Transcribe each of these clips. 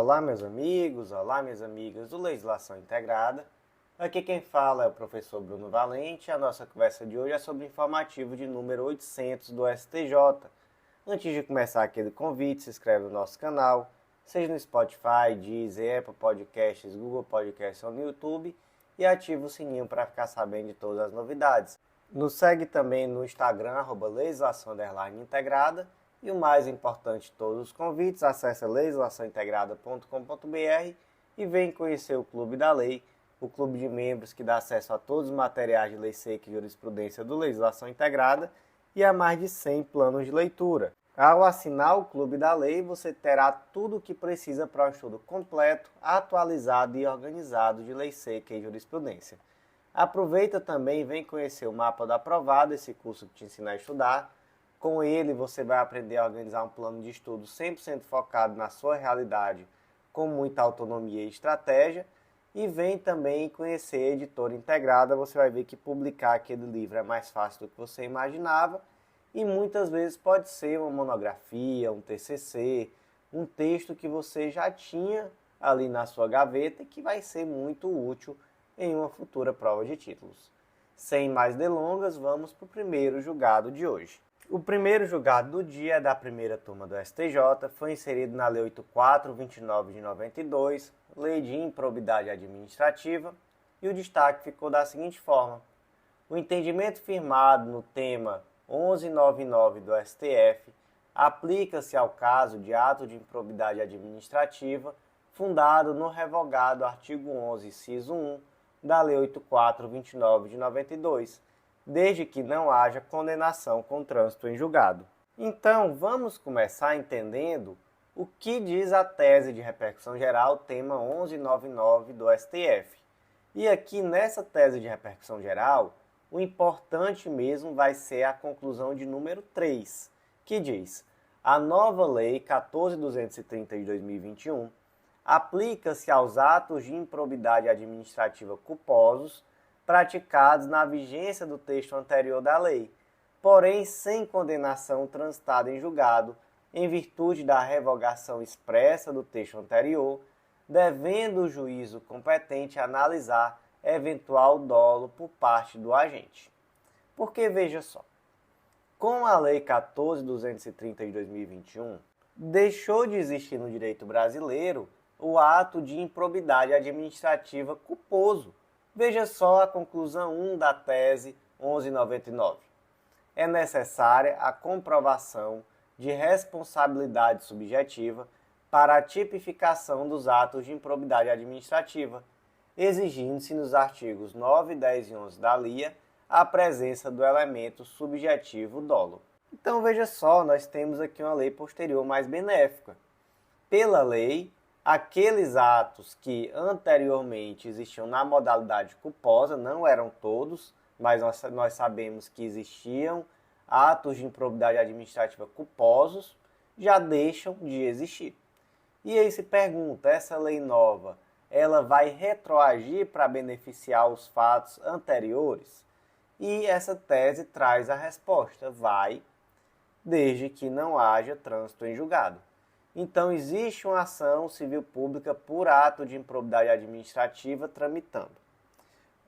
Olá, meus amigos, olá, minhas amigas do Legislação Integrada. Aqui quem fala é o professor Bruno Valente. A nossa conversa de hoje é sobre o informativo de número 800 do STJ. Antes de começar aquele convite, se inscreve no nosso canal, seja no Spotify, Deezer, Apple Podcasts, Google Podcasts ou no YouTube, e ativa o sininho para ficar sabendo de todas as novidades. Nos segue também no Instagram, @legislação_integrada. E o mais importante de todos os convites, acesse legislaçãointegrada.com.br e vem conhecer o Clube da Lei, o clube de membros que dá acesso a todos os materiais de lei seca e jurisprudência do Legislação Integrada e a mais de 100 planos de leitura. Ao assinar o Clube da Lei, você terá tudo o que precisa para um estudo completo, atualizado e organizado de lei seca e jurisprudência. Aproveita também e vem conhecer o Mapa do Aprovado, esse curso que te ensina a estudar. Com ele, você vai aprender a organizar um plano de estudo 100% focado na sua realidade, com muita autonomia e estratégia. E vem também conhecer a Editora Integrada. Você vai ver que publicar aquele livro é mais fácil do que você imaginava. E muitas vezes pode ser uma monografia, um TCC, um texto que você já tinha ali na sua gaveta e que vai ser muito útil em uma futura prova de títulos. Sem mais delongas, vamos para o primeiro julgado de hoje. O primeiro julgado do dia é da primeira turma do STJ, foi inserido na Lei 8429 de 92, Lei de Improbidade Administrativa, e o destaque ficou da seguinte forma: o entendimento firmado no tema 1199 do STF aplica-se ao caso de ato de improbidade administrativa fundado no revogado artigo 11, inciso 1 da Lei 8429 de 92, desde que não haja condenação com trânsito em julgado. Então, vamos começar entendendo o que diz a tese de repercussão geral, tema 1199 do STF. E aqui nessa tese de repercussão geral, o importante mesmo vai ser a conclusão de número 3, que diz: a nova Lei 14.230 de 2021 aplica-se aos atos de improbidade administrativa culposos praticados na vigência do texto anterior da lei, porém sem condenação transitada em julgado, em virtude da revogação expressa do texto anterior, devendo o juízo competente analisar eventual dolo por parte do agente. Porque, veja só, com a Lei 14.230 de 2021, deixou de existir no direito brasileiro o ato de improbidade administrativa culposo. Veja só a conclusão 1 da tese 1199. É necessária a comprovação de responsabilidade subjetiva para a tipificação dos atos de improbidade administrativa, exigindo-se nos artigos 9, 10 e 11 da LIA a presença do elemento subjetivo dolo. Então veja só, nós temos aqui uma lei posterior mais benéfica. Pela lei, aqueles atos que anteriormente existiam na modalidade culposa, não eram todos, mas nós sabemos que existiam atos de improbidade administrativa culposos, já deixam de existir. E aí se pergunta, essa lei nova, ela vai retroagir para beneficiar os fatos anteriores? E essa tese traz a resposta, vai, desde que não haja trânsito em julgado. Então, existe uma ação civil pública por ato de improbidade administrativa tramitando.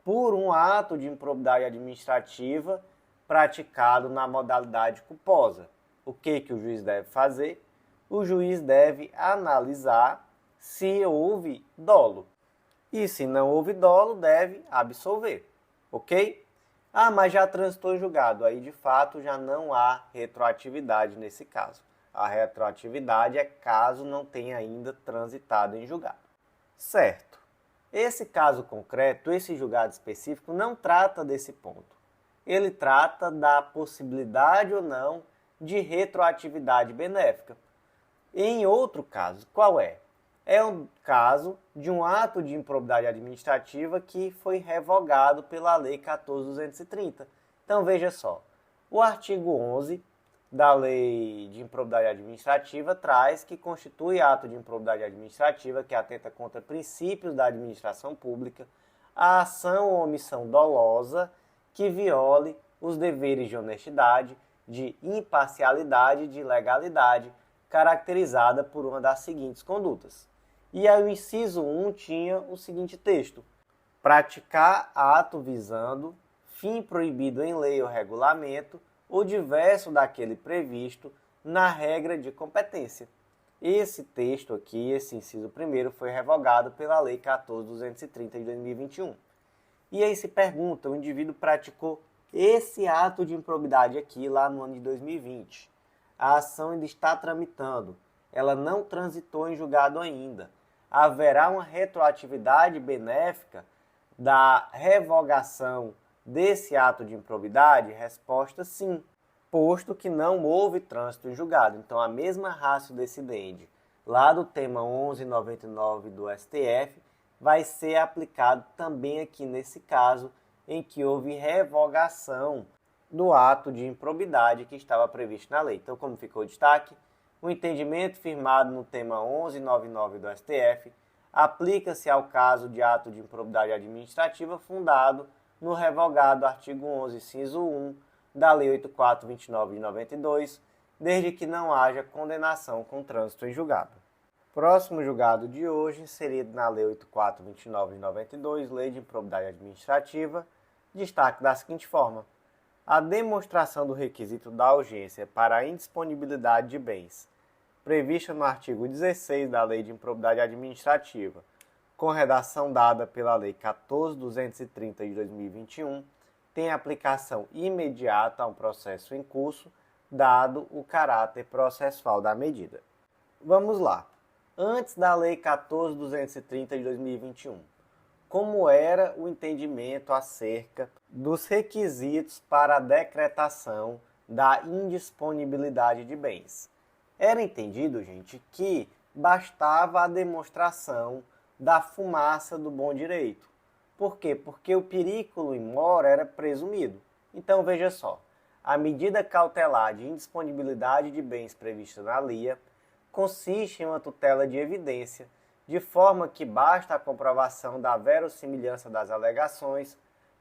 Por um ato de improbidade administrativa praticado na modalidade culposa. O que o juiz deve fazer? O juiz deve analisar se houve dolo. E se não houve dolo, deve absolver. Ok? Ah, mas já transitou em julgado. Aí, de fato, já não há retroatividade nesse caso. A retroatividade é caso não tenha ainda transitado em julgado. Certo. Esse caso concreto, esse julgado específico, não trata desse ponto. Ele trata da possibilidade ou não de retroatividade benéfica. Em outro caso, qual é? É um caso de um ato de improbidade administrativa que foi revogado pela Lei 14.230. Então veja só, o artigo 11 da Lei de Improbidade Administrativa traz que constitui ato de improbidade administrativa que atenta contra princípios da administração pública a ação ou omissão dolosa que viole os deveres de honestidade, de imparcialidade e de legalidade, caracterizada por uma das seguintes condutas: E aí o inciso 1 tinha o seguinte texto: praticar ato visando fim proibido em lei ou regulamento ou diverso daquele previsto na regra de competência. Esse texto aqui, esse inciso primeiro, foi revogado pela Lei 14.230 de 2021. E aí se pergunta, o indivíduo praticou esse ato de improbidade aqui lá no ano de 2020. A ação ainda está tramitando, ela não transitou em julgado ainda. Haverá uma retroatividade benéfica da revogação desse ato de improbidade? Resposta sim, posto que não houve trânsito em julgado. Então a mesma ratio decidendi lá do tema 1199 do STF vai ser aplicado também aqui nesse caso em que houve revogação do ato de improbidade que estava previsto na lei. Então, como ficou o destaque, o entendimento firmado no tema 1199 do STF aplica-se ao caso de ato de improbidade administrativa fundado no revogado artigo 11, inciso 1 da Lei 8429 de 92, desde que não haja condenação com trânsito em julgado. Próximo julgado de hoje, inserido na Lei 8429 de 92, Lei de Improbidade Administrativa, destaque da seguinte forma: a demonstração do requisito da urgência para a indisponibilidade de bens, prevista no artigo 16 da Lei de Improbidade Administrativa, com redação dada pela Lei 14.230 de 2021, tem aplicação imediata ao processo em curso, dado o caráter processual da medida. Vamos lá. Antes da Lei 14.230 de 2021, como era o entendimento acerca dos requisitos para a decretação da indisponibilidade de bens? Era entendido, gente, que bastava a demonstração da fumaça do bom direito. Por quê? Porque o periculo in mora era presumido. Então, veja só, a medida cautelar de indisponibilidade de bens prevista na LIA consiste em uma tutela de evidência, de forma que basta a comprovação da verossimilhança das alegações,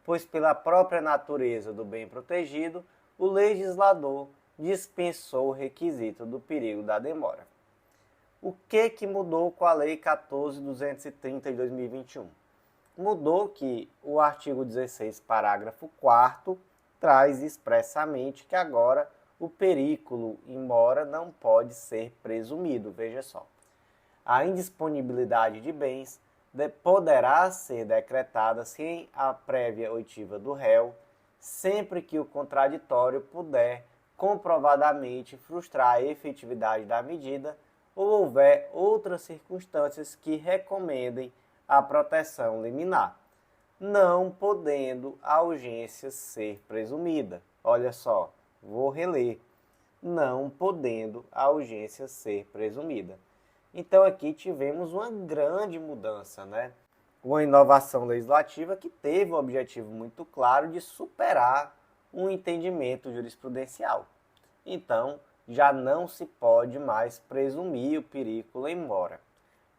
pois pela própria natureza do bem protegido, o legislador dispensou o requisito do perigo da demora. O que mudou com a Lei 14.230 de 2021? Mudou que o artigo 16, parágrafo 4º, traz expressamente que agora o periculo in mora não pode ser presumido. Veja só. A indisponibilidade de bens poderá ser decretada sem a prévia oitiva do réu, sempre que o contraditório puder comprovadamente frustrar a efetividade da medida ou houver outras circunstâncias que recomendem a proteção liminar, não podendo a urgência ser presumida. Olha só, vou reler. Não podendo a urgência ser presumida. Então aqui tivemos uma grande mudança, né? Uma inovação legislativa que teve o objetivo muito claro de superar um entendimento jurisprudencial. Então, já não se pode mais presumir o periculo in mora.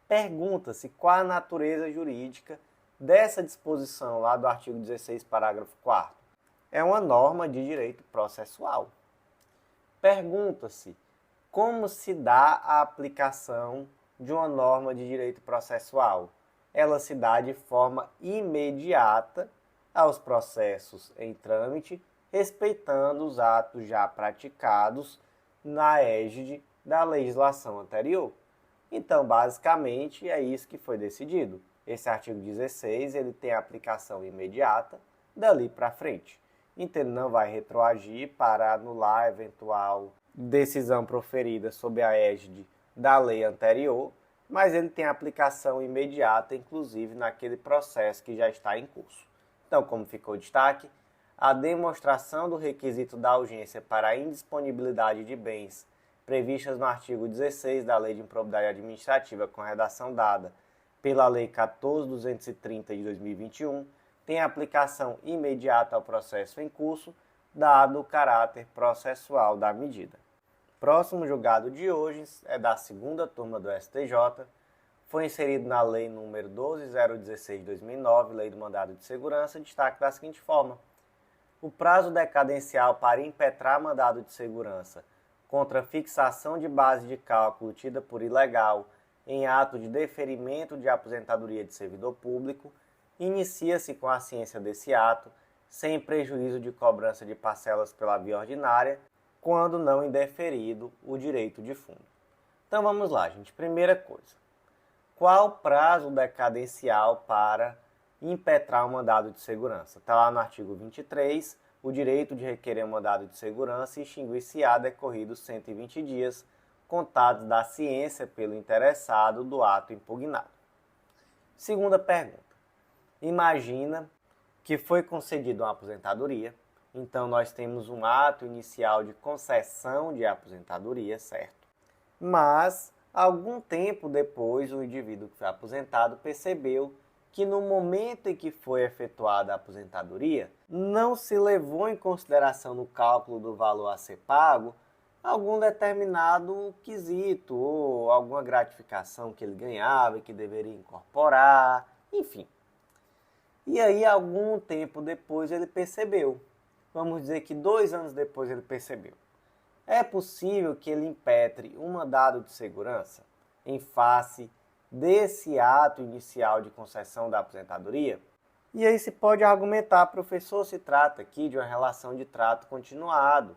Pergunta-se qual a natureza jurídica dessa disposição lá do artigo 16, parágrafo 4º. É uma norma de direito processual. Pergunta-se como se dá a aplicação de uma norma de direito processual. Ela se dá de forma imediata aos processos em trâmite, respeitando os atos já praticados na égide da legislação anterior. Então, basicamente, é isso que foi decidido. Esse artigo 16 ele tem aplicação imediata dali para frente. Então, ele não vai retroagir para anular eventual decisão proferida sob a égide da lei anterior, mas ele tem aplicação imediata, inclusive naquele processo que já está em curso. Então, como ficou o destaque, a demonstração do requisito da urgência para a indisponibilidade de bens previstas no artigo 16 da Lei de Improbidade Administrativa, com redação dada pela Lei 14.230 de 2021, tem aplicação imediata ao processo em curso, dado o caráter processual da medida. Próximo julgado de hoje é da segunda turma do STJ, foi inserido na Lei nº 12.016 de 2009, Lei do Mandado de Segurança, destaque da seguinte forma: o prazo decadencial para impetrar mandado de segurança contra fixação de base de cálculo tida por ilegal em ato de deferimento de aposentadoria de servidor público, inicia-se com a ciência desse ato, sem prejuízo de cobrança de parcelas pela via ordinária, quando não indeferido o direito de fundo. Então vamos lá, gente. Primeira coisa. Qual o prazo decadencial para impetrar um mandado de segurança? Está lá no artigo 23, o direito de requerer um mandado de segurança extinguir-se-á decorridos 120 dias, contados da ciência pelo interessado do ato impugnado. Segunda pergunta. Imagina que foi concedida uma aposentadoria, então nós temos um ato inicial de concessão de aposentadoria, certo? Mas, algum tempo depois, o indivíduo que foi aposentado percebeu que no momento em que foi efetuada a aposentadoria, não se levou em consideração no cálculo do valor a ser pago algum determinado quesito ou alguma gratificação que ele ganhava e que deveria incorporar, enfim. E aí, algum tempo depois, ele percebeu. Vamos dizer que 2 anos depois ele percebeu. É possível que ele impetre um mandado de segurança em face desse ato inicial de concessão da aposentadoria? E aí se pode argumentar, professor, se trata aqui de uma relação de trato continuado.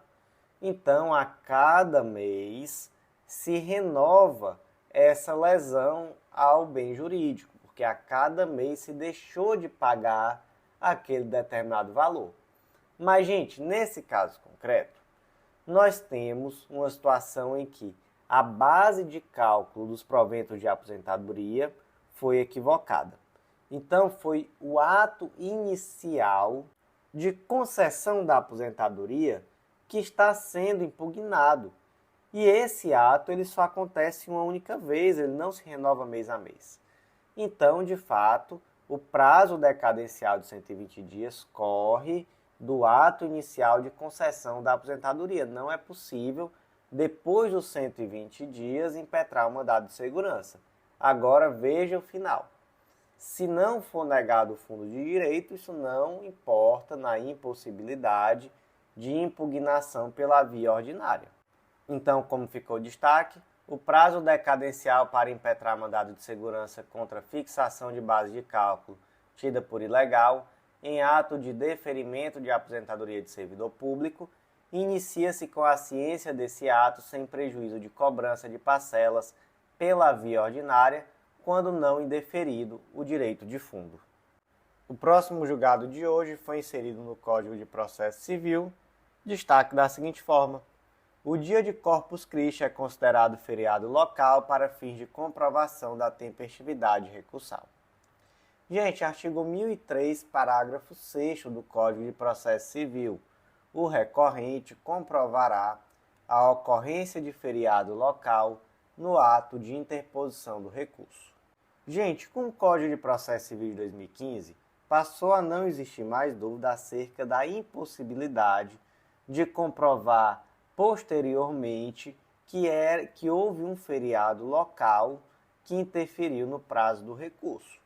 Então, a cada mês se renova essa lesão ao bem jurídico, porque a cada mês se deixou de pagar aquele determinado valor. Mas, gente, nesse caso concreto, nós temos uma situação em que a base de cálculo dos proventos de aposentadoria foi equivocada. Então, foi o ato inicial de concessão da aposentadoria que está sendo impugnado. E esse ato ele só acontece uma única vez, ele não se renova mês a mês. Então, de fato, o prazo decadencial de 120 dias corre do ato inicial de concessão da aposentadoria. Não é possível, depois dos 120 dias, impetrar o mandado de segurança. Agora, veja o final. Se não for negado o fundo de direito, isso não importa na impossibilidade de impugnação pela via ordinária. Então, como ficou o destaque, o prazo decadencial para impetrar mandado de segurança contra fixação de base de cálculo tida por ilegal, em ato de deferimento de aposentadoria de servidor público, inicia-se com a ciência desse ato sem prejuízo de cobrança de parcelas pela via ordinária, quando não indeferido o direito de fundo. O próximo julgado de hoje foi inserido no Código de Processo Civil, destaque da seguinte forma: o dia de Corpus Christi é considerado feriado local para fins de comprovação da tempestividade recursal. Gente, artigo 1003, parágrafo 6º do Código de Processo Civil. O recorrente comprovará a ocorrência de feriado local no ato de interposição do recurso. Gente, com o Código de Processo Civil de 2015, passou a não existir mais dúvida acerca da impossibilidade de comprovar posteriormente que houve um feriado local que interferiu no prazo do recurso.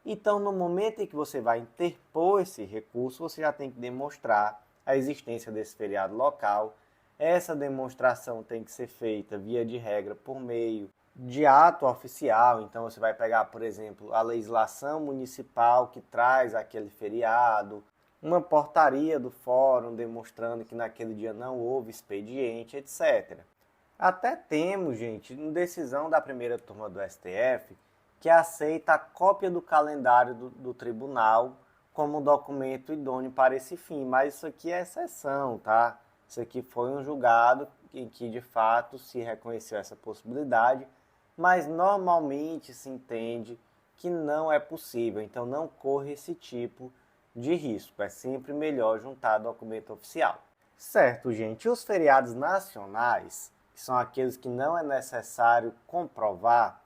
Então, no momento em que você vai interpor esse recurso, você já tem que demonstrar a existência desse feriado local. Essa demonstração tem que ser feita, via de regra, por meio de ato oficial. Então, você vai pegar, por exemplo, a legislação municipal que traz aquele feriado, uma portaria do fórum demonstrando que naquele dia não houve expediente, etc. Até temos, gente, uma decisão da primeira turma do STF que aceita a cópia do calendário do tribunal como documento idôneo para esse fim, mas isso aqui é exceção, tá? Isso aqui foi um julgado em que, de fato, se reconheceu essa possibilidade, mas normalmente se entende que não é possível, então não corre esse tipo de risco. É sempre melhor juntar documento oficial. Certo, gente, os feriados nacionais, que são aqueles que não é necessário comprovar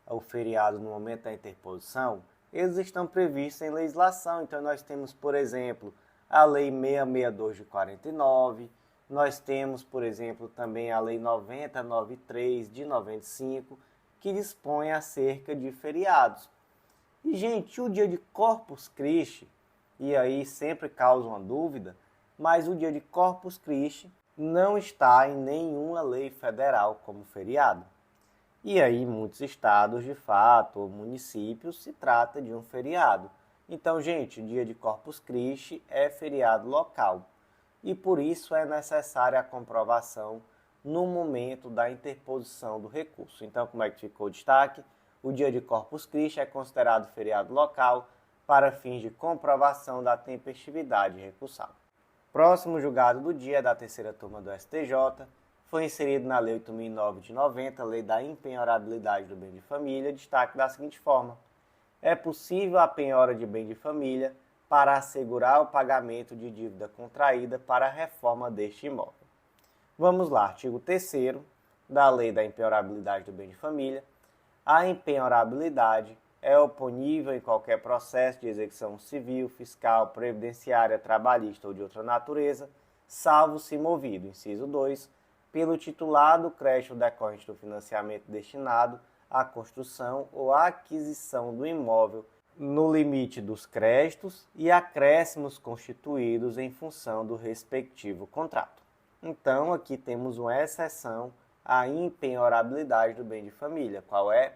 o feriado no momento da interposição, eles estão previstos em legislação. Então nós temos, por exemplo, a Lei 662 de 49, nós temos, por exemplo, também a Lei 9093 de 95, que dispõe acerca de feriados. E, gente, o dia de Corpus Christi, e aí sempre causa uma dúvida, mas o dia de Corpus Christi não está em nenhuma lei federal como feriado. E aí, em muitos estados, de fato, ou municípios, se trata de um feriado. Então, gente, o dia de Corpus Christi é feriado local. E por isso é necessária a comprovação no momento da interposição do recurso. Então, como é que ficou o destaque? O dia de Corpus Christi é considerado feriado local para fins de comprovação da tempestividade recursal. Próximo julgado do dia é da terceira turma do STJ, foi inserido na Lei 8.009 de 90, Lei da Impenhorabilidade do Bem de Família, destaque da seguinte forma: é possível a penhora de bem de família para assegurar o pagamento de dívida contraída para a reforma deste imóvel. Vamos lá, artigo 3º da Lei da Impenhorabilidade do Bem de Família. A impenhorabilidade é oponível em qualquer processo de execução civil, fiscal, previdenciária, trabalhista ou de outra natureza, salvo se movido, inciso 2, pelo titular do crédito decorrente do financiamento destinado à construção ou à aquisição do imóvel no limite dos créditos e acréscimos constituídos em função do respectivo contrato. Então, aqui temos uma exceção à impenhorabilidade do bem de família. Qual é?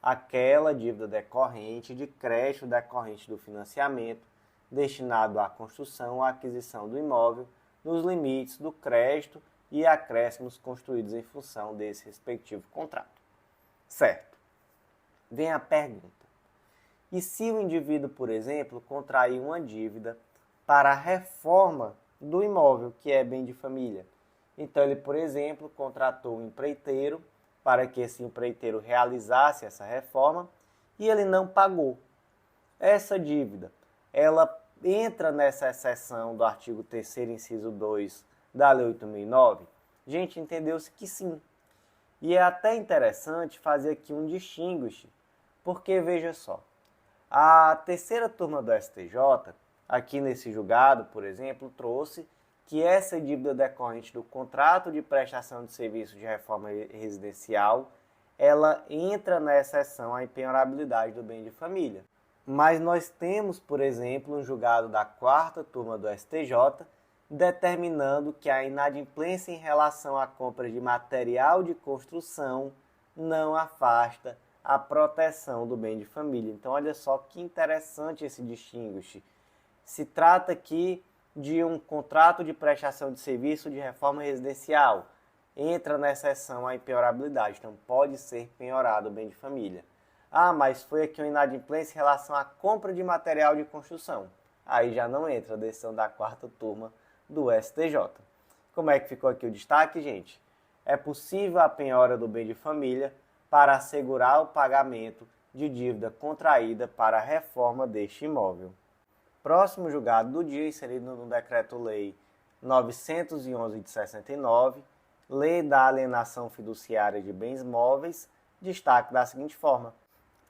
Aquela dívida decorrente de crédito decorrente do financiamento destinado à construção ou à aquisição do imóvel nos limites do crédito e acréscimos constituídos em função desse respectivo contrato. Certo. Vem a pergunta. E se o indivíduo, por exemplo, contrair uma dívida para a reforma do imóvel, que é bem de família? Então, ele, por exemplo, contratou um empreiteiro para que esse empreiteiro realizasse essa reforma e ele não pagou. Essa dívida, ela entra nessa exceção do artigo 3º, inciso 2 da Lei 8.009? Gente, entendeu-se que sim. E é até interessante fazer aqui um distinguish, porque veja só, a terceira turma do STJ, aqui nesse julgado, por exemplo, trouxe que essa dívida decorrente do contrato de prestação de serviço de reforma residencial, ela entra na exceção à impenhorabilidade do bem de família. Mas nós temos, por exemplo, um julgado da quarta turma do STJ, determinando que a inadimplência em relação à compra de material de construção não afasta a proteção do bem de família. Então, olha só que interessante esse distinguish. Se trata aqui de um contrato de prestação de serviço de reforma residencial. Entra na exceção à impenhorabilidade, então pode ser penhorado o bem de família. Ah, mas foi aqui uma inadimplência em relação à compra de material de construção. Aí já não entra a decisão da quarta turma do STJ. Como é que ficou aqui o destaque, gente? É possível a penhora do bem de família para assegurar o pagamento de dívida contraída para a reforma deste imóvel. Próximo julgado do dia, inserido no Decreto-Lei 911 de 69, Lei da Alienação Fiduciária de Bens Móveis, destaque da seguinte forma: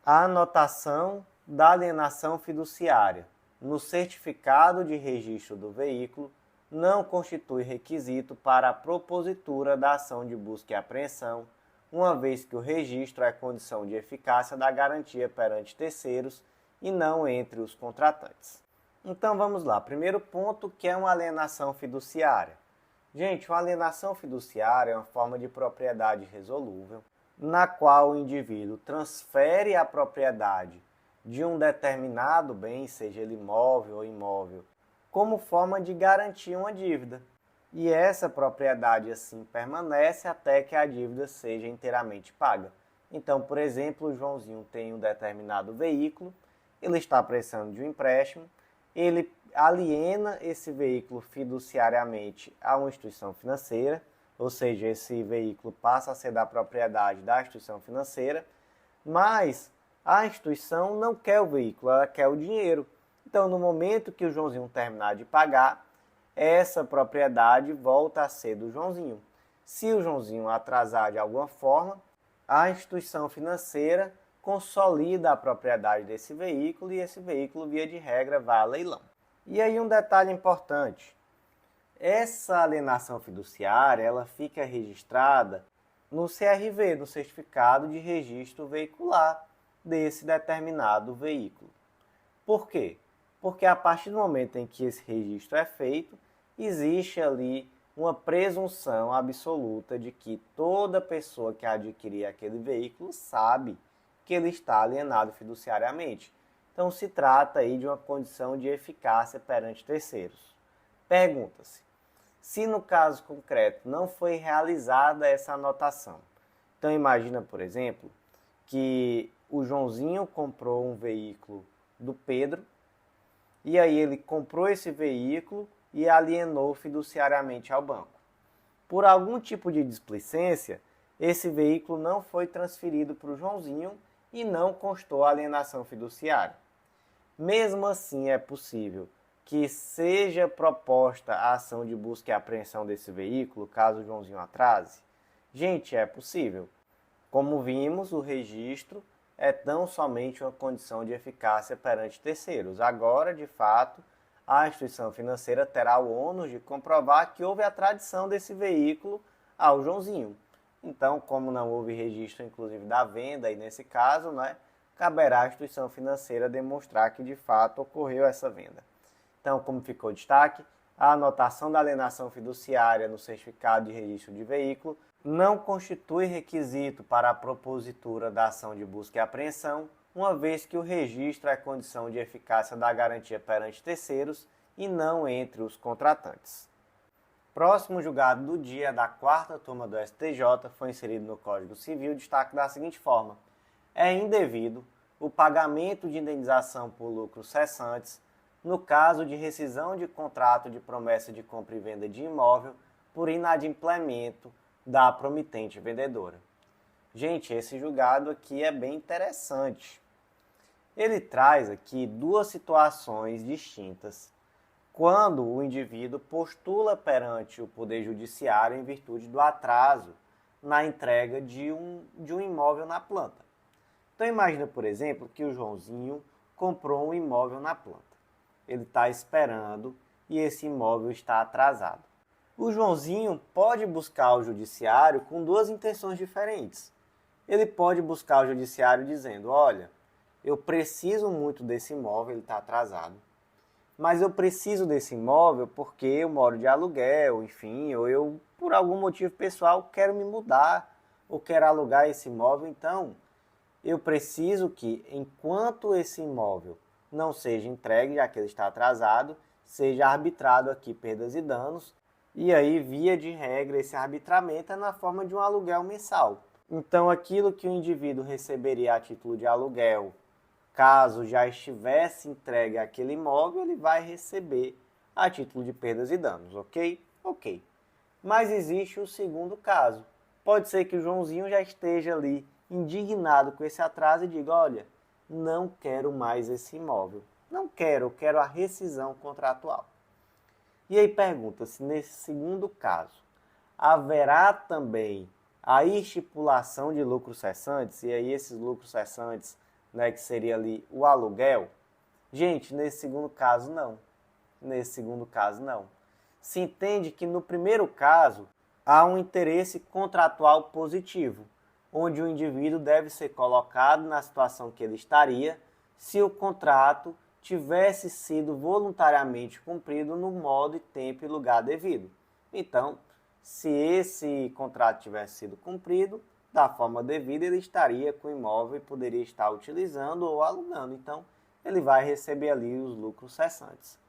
a anotação da alienação fiduciária no certificado de registro do veículo não constitui requisito para a propositura da ação de busca e apreensão, uma vez que o registro é condição de eficácia da garantia perante terceiros e não entre os contratantes. Então vamos lá, primeiro ponto, que é uma alienação fiduciária. Gente, uma alienação fiduciária é uma forma de propriedade resolúvel, na qual o indivíduo transfere a propriedade de um determinado bem, seja ele móvel ou imóvel, como forma de garantir uma dívida. E essa propriedade assim permanece até que a dívida seja inteiramente paga. Então, por exemplo, o Joãozinho tem um determinado veículo, ele está precisando de um empréstimo, ele aliena esse veículo fiduciariamente a uma instituição financeira, ou seja, esse veículo passa a ser da propriedade da instituição financeira, mas a instituição não quer o veículo, ela quer o dinheiro. Então, no momento que o Joãozinho terminar de pagar, essa propriedade volta a ser do Joãozinho. Se o Joãozinho atrasar de alguma forma, a instituição financeira consolida a propriedade desse veículo e esse veículo, via de regra, vai a leilão. E aí um detalhe importante: essa alienação fiduciária ela fica registrada no CRV, no Certificado de Registro Veicular desse determinado veículo. Por quê? Porque a partir do momento em que esse registro é feito, existe ali uma presunção absoluta de que toda pessoa que adquirir aquele veículo sabe que ele está alienado fiduciariamente. Então se trata aí de uma condição de eficácia perante terceiros. Pergunta-se: se no caso concreto não foi realizada essa anotação, então imagina, por exemplo, que o Joãozinho comprou um veículo do Pedro, e aí ele comprou esse veículo e alienou fiduciariamente ao banco. Por algum tipo de displicência, esse veículo não foi transferido para o Joãozinho e não constou a alienação fiduciária. Mesmo assim, é possível que seja proposta a ação de busca e apreensão desse veículo, caso o Joãozinho atrase? Gente, é possível. Como vimos, o registro é tão somente uma condição de eficácia perante terceiros. Agora, de fato, a instituição financeira terá o ônus de comprovar que houve a tradição desse veículo ao Joãozinho. Então, como não houve registro, inclusive, da venda, e nesse caso, caberá à instituição financeira demonstrar que, de fato, ocorreu essa venda. Então, como ficou destaque, a anotação da alienação fiduciária no certificado de registro de veículo não constitui requisito para a propositura da ação de busca e apreensão, uma vez que o registro é condição de eficácia da garantia perante terceiros e não entre os contratantes. Próximo julgado do dia da 4ª turma do STJ foi inserido no Código Civil destaque da seguinte forma: é indevido o pagamento de indenização por lucros cessantes no caso de rescisão de contrato de promessa de compra e venda de imóvel por inadimplemento da promitente vendedora. Gente, esse julgado aqui é bem interessante. Ele traz aqui duas situações distintas quando o indivíduo postula perante o Poder Judiciário em virtude do atraso na entrega de um imóvel na planta. Então imagina, por exemplo, que o Joãozinho comprou um imóvel na planta. Ele está esperando e esse imóvel está atrasado. O Joãozinho pode buscar o judiciário com duas intenções diferentes. Ele pode buscar o judiciário dizendo: olha, eu preciso muito desse imóvel, ele está atrasado. Mas eu preciso desse imóvel porque eu moro de aluguel, enfim, ou eu, por algum motivo pessoal, quero me mudar ou quero alugar esse imóvel. Então, eu preciso que, enquanto esse imóvel não seja entregue, já que ele está atrasado, seja arbitrado aqui perdas e danos. E aí, via de regra, esse arbitramento é na forma de um aluguel mensal. Então, aquilo que o indivíduo receberia a título de aluguel, caso já estivesse entregue aquele imóvel, ele vai receber a título de perdas e danos, ok? Ok. Mas existe o segundo caso. Pode ser que o Joãozinho já esteja ali indignado com esse atraso e diga: olha, não quero mais esse imóvel. Não quero, eu quero a rescisão contratual. E aí pergunta-se, nesse segundo caso, haverá também a estipulação de lucros cessantes? E aí esses lucros cessantes, que seria ali o aluguel? Gente, nesse segundo caso não. Nesse segundo caso não. Se entende que no primeiro caso há um interesse contratual positivo, onde o indivíduo deve ser colocado na situação que ele estaria se o contrato tivesse sido voluntariamente cumprido no modo, tempo e lugar devido. Então, se esse contrato tivesse sido cumprido da forma devida, ele estaria com o imóvel e poderia estar utilizando ou alugando. Então, ele vai receber ali os lucros cessantes.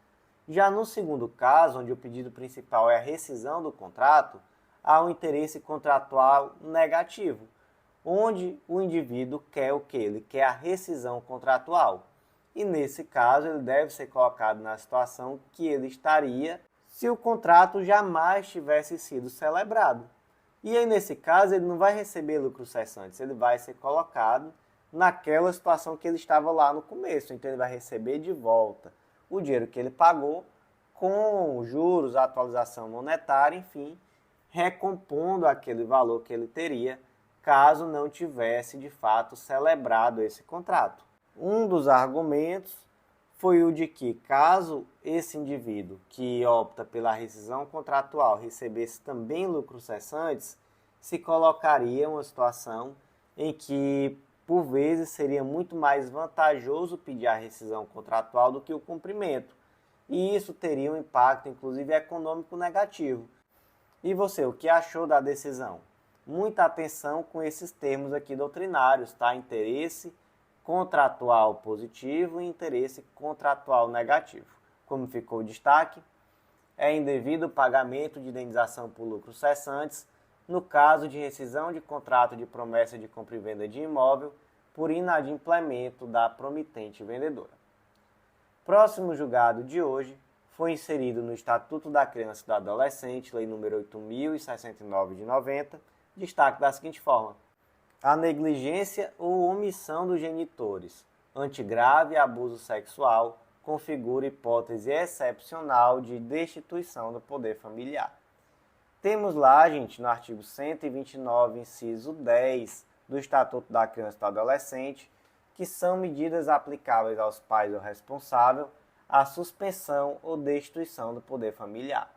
Já no segundo caso, onde o pedido principal é a rescisão do contrato, há um interesse contratual negativo, onde o indivíduo quer o quê? Ele quer a rescisão contratual. E nesse caso, ele deve ser colocado na situação que ele estaria se o contrato jamais tivesse sido celebrado. E aí, nesse caso, ele não vai receber lucros cessantes, ele vai ser colocado naquela situação que ele estava lá no começo. Então, ele vai receber de volta o dinheiro que ele pagou com juros, atualização monetária, enfim, recompondo aquele valor que ele teria caso não tivesse, de fato, celebrado esse contrato. Um dos argumentos foi o de que, caso esse indivíduo que opta pela rescisão contratual recebesse também lucros cessantes, se colocaria em uma situação em que, por vezes, seria muito mais vantajoso pedir a rescisão contratual do que o cumprimento. E isso teria um impacto, inclusive, econômico negativo. E você, o que achou da decisão? Muita atenção com esses termos aqui doutrinários, tá? Interesse contratual positivo e interesse contratual negativo. Como ficou o destaque, é indevido o pagamento de indenização por lucros cessantes no caso de rescisão de contrato de promessa de compra e venda de imóvel por inadimplemento da promitente vendedora. Próximo julgado de hoje foi inserido no Estatuto da Criança e do Adolescente, Lei nº 8.069 de 90, destaque da seguinte forma: a negligência ou omissão dos genitores ante grave abuso sexual configura hipótese excepcional de destituição do poder familiar. Temos lá, gente, no artigo 129, inciso 10 do Estatuto da Criança e do Adolescente, que são medidas aplicáveis aos pais ou responsável a suspensão ou destituição do poder familiar.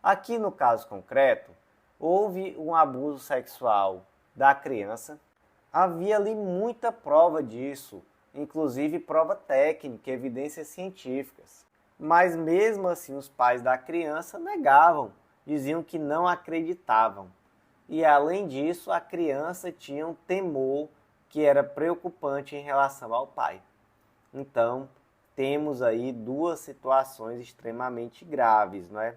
Aqui no caso concreto, houve um abuso sexual da criança, havia ali muita prova disso, inclusive prova técnica, evidências científicas. Mas mesmo assim os pais da criança negavam, diziam que não acreditavam. E além disso, a criança tinha um temor que era preocupante em relação ao pai. Então, temos aí duas situações extremamente graves, né?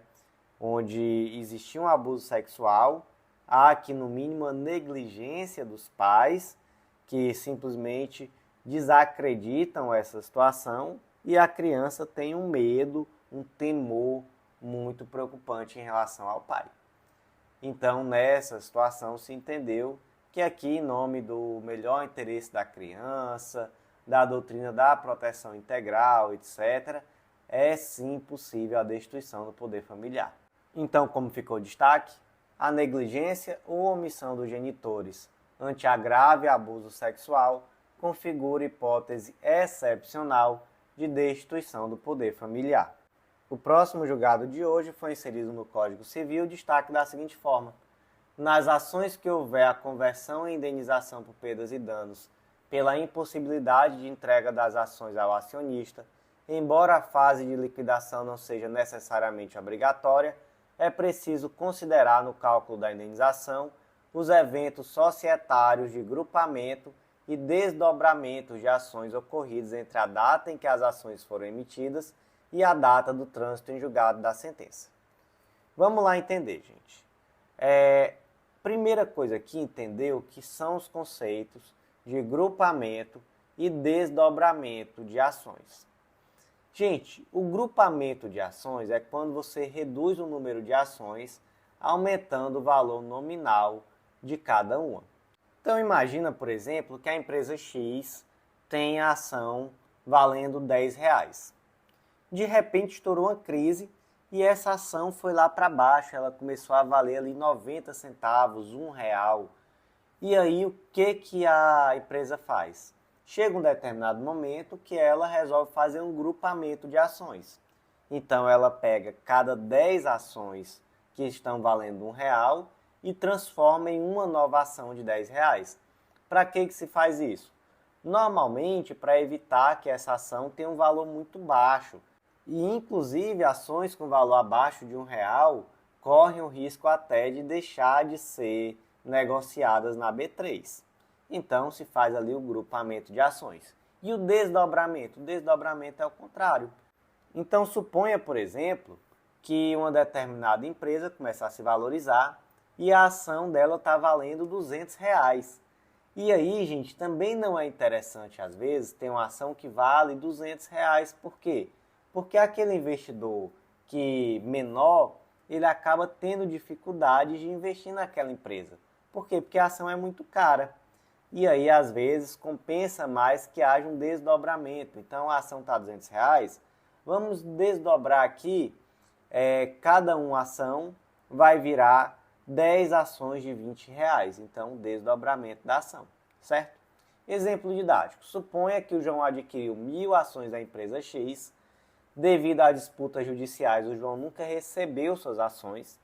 Onde existia um abuso sexual, há aqui no mínimo a negligência dos pais, que simplesmente desacreditam essa situação, e a criança tem um medo, um temor muito preocupante em relação ao pai. Então, nessa situação, se entendeu que aqui, em nome do melhor interesse da criança, da doutrina da proteção integral, etc., é sim possível a destituição do poder familiar. Então, como ficou o destaque, a negligência ou omissão dos genitores ante a grave abuso sexual configura hipótese excepcional de destituição do poder familiar. O próximo julgado de hoje foi inserido no Código Civil, destaque da seguinte forma: nas ações que houver a conversão em indenização por perdas e danos pela impossibilidade de entrega das ações ao acionista, embora a fase de liquidação não seja necessariamente obrigatória, é preciso considerar no cálculo da indenização os eventos societários de grupamento e desdobramento de ações ocorridos entre a data em que as ações foram emitidas e a data do trânsito em julgado da sentença. Vamos lá entender, gente. Primeira coisa aqui, entender o que são os conceitos de grupamento e desdobramento de ações. Gente, o grupamento de ações é quando você reduz o número de ações, aumentando o valor nominal de cada uma. Então imagina, por exemplo, que a empresa X tem a ação valendo R$10. De repente estourou uma crise e essa ação foi lá para baixo, ela começou a valer ali 90 centavos, R$1. E aí o que a empresa faz? Chega um determinado momento que ela resolve fazer um grupamento de ações. Então ela pega cada 10 ações que estão valendo R$1 e transforma em uma nova ação de R$10. Para que se faz isso? Normalmente para evitar que essa ação tenha um valor muito baixo. E inclusive ações com valor abaixo de R$1 correm o risco até de deixar de ser negociadas na B3. Então se faz ali o grupamento de ações. E o desdobramento? O desdobramento é o contrário. Então suponha, por exemplo, que uma determinada empresa começa a se valorizar e a ação dela está valendo R$200. E aí, gente, também não é interessante, às vezes, ter uma ação que vale R$200. Por quê? Porque aquele investidor que menor, ele acaba tendo dificuldade de investir naquela empresa. Por quê? Porque a ação é muito cara. E aí, às vezes, compensa mais que haja um desdobramento. Então, a ação está R$200, vamos desdobrar aqui, cada uma ação vai virar 10 ações de R$20. Então, desdobramento da ação, certo? Exemplo didático. Suponha que o João adquiriu 1.000 ações da empresa X. Devido a disputas judiciais, o João nunca recebeu suas ações.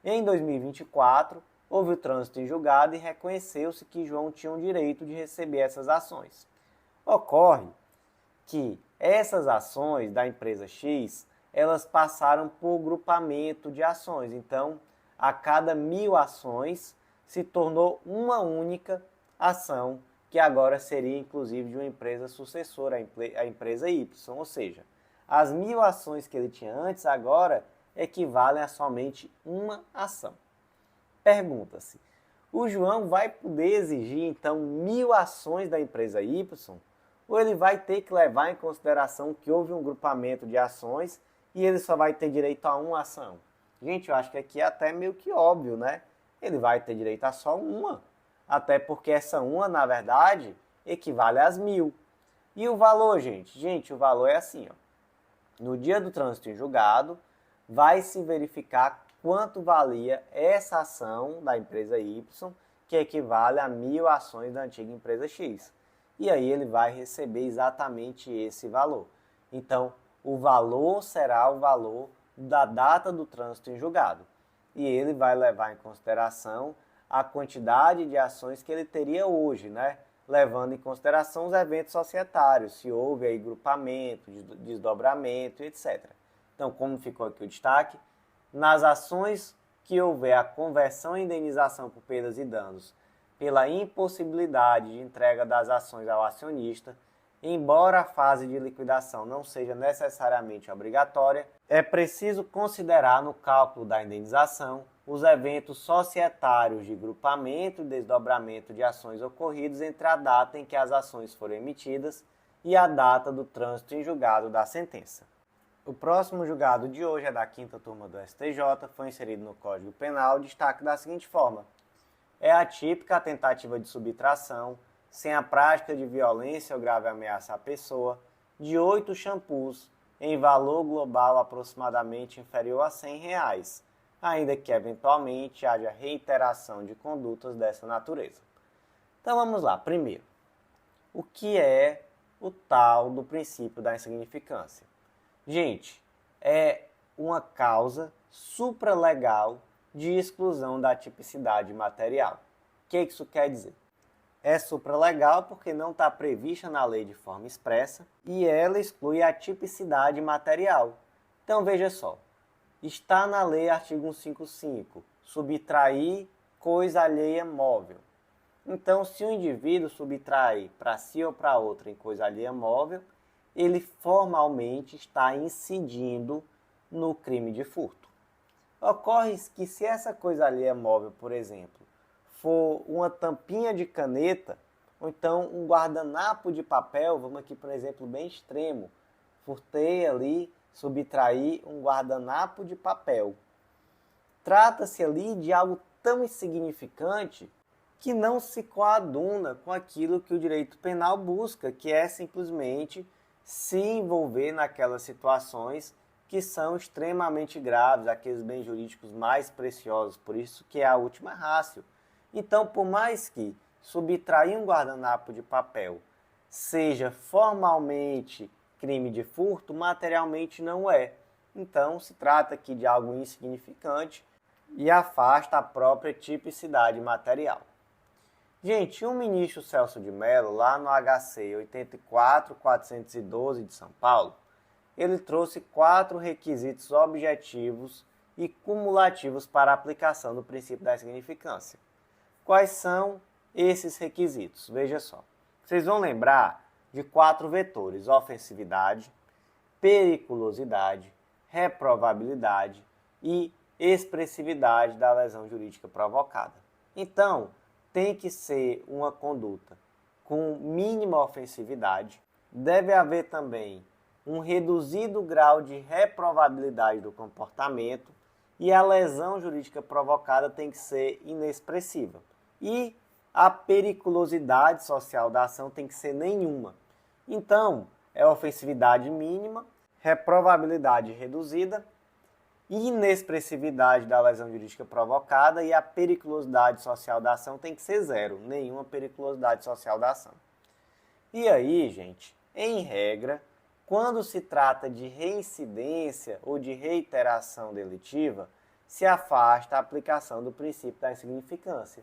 Em 2024, houve o trânsito em julgado e reconheceu-se que João tinha o direito de receber essas ações. Ocorre que essas ações da empresa X, elas passaram por grupamento de ações. Então, a cada 1.000 ações se tornou uma única ação, que agora seria inclusive de uma empresa sucessora, a empresa Y. Ou seja, as 1.000 ações que ele tinha antes agora equivalem a somente uma ação. Pergunta-se, o João vai poder exigir então 1.000 ações da empresa Y? Ou ele vai ter que levar em consideração que houve um grupamento de ações e ele só vai ter direito a uma ação? Gente, eu acho que aqui é até meio que óbvio, né? Ele vai ter direito a só uma. Até porque essa uma, na verdade, equivale às 1.000. E o valor, gente? Gente, o valor é assim, ó. No dia do trânsito em julgado, vai se verificar quanto valia essa ação da empresa Y, que equivale a 1.000 ações da antiga empresa X. E aí ele vai receber exatamente esse valor. Então, o valor será o valor da data do trânsito em julgado. E ele vai levar em consideração a quantidade de ações que ele teria hoje, né? Levando em consideração os eventos societários, se houve aí grupamento, desdobramento, etc. Então, como ficou aqui o destaque, nas ações que houver a conversão em indenização por perdas e danos pela impossibilidade de entrega das ações ao acionista, embora a fase de liquidação não seja necessariamente obrigatória, é preciso considerar no cálculo da indenização os eventos societários de grupamento e desdobramento de ações ocorridos entre a data em que as ações foram emitidas e a data do trânsito em julgado da sentença. O próximo julgado de hoje é da 5ª turma do STJ, foi inserido no Código Penal, destaque da seguinte forma: é atípica a tentativa de subtração, sem a prática de violência ou grave ameaça à pessoa, de 8 shampoos, em valor global aproximadamente inferior a R$100, ainda que eventualmente haja reiteração de condutas dessa natureza. Então vamos lá. Primeiro, o que é o tal do princípio da insignificância? Gente, é uma causa supralegal de exclusão da tipicidade material. O que isso quer dizer? É supralegal porque não está prevista na lei de forma expressa e ela exclui a tipicidade material. Então veja só, está na lei artigo 155, subtrair coisa alheia móvel. Então, se o indivíduo subtrair para si ou para outro em coisa alheia móvel, ele formalmente está incidindo no crime de furto. Ocorre que se essa coisa alheia móvel, por exemplo, for uma tampinha de caneta, ou então um guardanapo de papel, vamos aqui para um exemplo bem extremo, furtei ali, subtrair um guardanapo de papel. Trata-se ali de algo tão insignificante que não se coaduna com aquilo que o direito penal busca, que é simplesmente se envolver naquelas situações que são extremamente graves, aqueles bens jurídicos mais preciosos, por isso que é a última ratio. Então, por mais que subtrair um guardanapo de papel seja formalmente crime de furto, materialmente não é. Então, se trata aqui de algo insignificante e afasta a própria tipicidade material. Gente, o ministro Celso de Mello, lá no HC 84.412 de São Paulo, ele trouxe 4 requisitos objetivos e cumulativos para a aplicação do princípio da insignificância. Quais são esses requisitos? Veja só. Vocês vão lembrar de 4 vetores: ofensividade, periculosidade, reprovabilidade e expressividade da lesão jurídica provocada. Então, tem que ser uma conduta com mínima ofensividade, deve haver também um reduzido grau de reprovabilidade do comportamento e a lesão jurídica provocada tem que ser inexpressiva. E a periculosidade social da ação tem que ser nenhuma. Então, é ofensividade mínima, reprovabilidade reduzida, inexpressividade da lesão jurídica provocada e a periculosidade social da ação tem que ser 0, nenhuma periculosidade social da ação. E aí, gente, em regra, quando se trata de reincidência ou de reiteração delitiva, se afasta a aplicação do princípio da insignificância.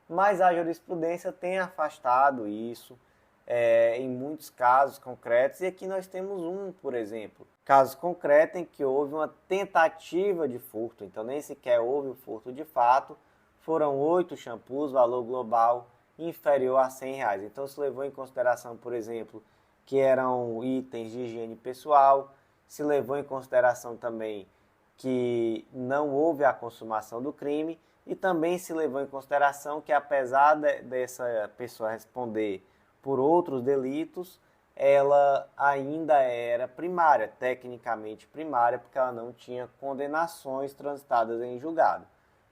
Mas a jurisprudência tem afastado isso, em muitos casos concretos, e aqui nós temos um, por exemplo. Casos concretos em que houve uma tentativa de furto, então nem sequer houve o furto de fato, foram 8 shampoos, valor global inferior a R$100. Então se levou em consideração, por exemplo, que eram itens de higiene pessoal, se levou em consideração também que não houve a consumação do crime e também se levou em consideração que apesar dessa pessoa responder por outros delitos, ela ainda era primária, tecnicamente primária, porque ela não tinha condenações transitadas em julgado.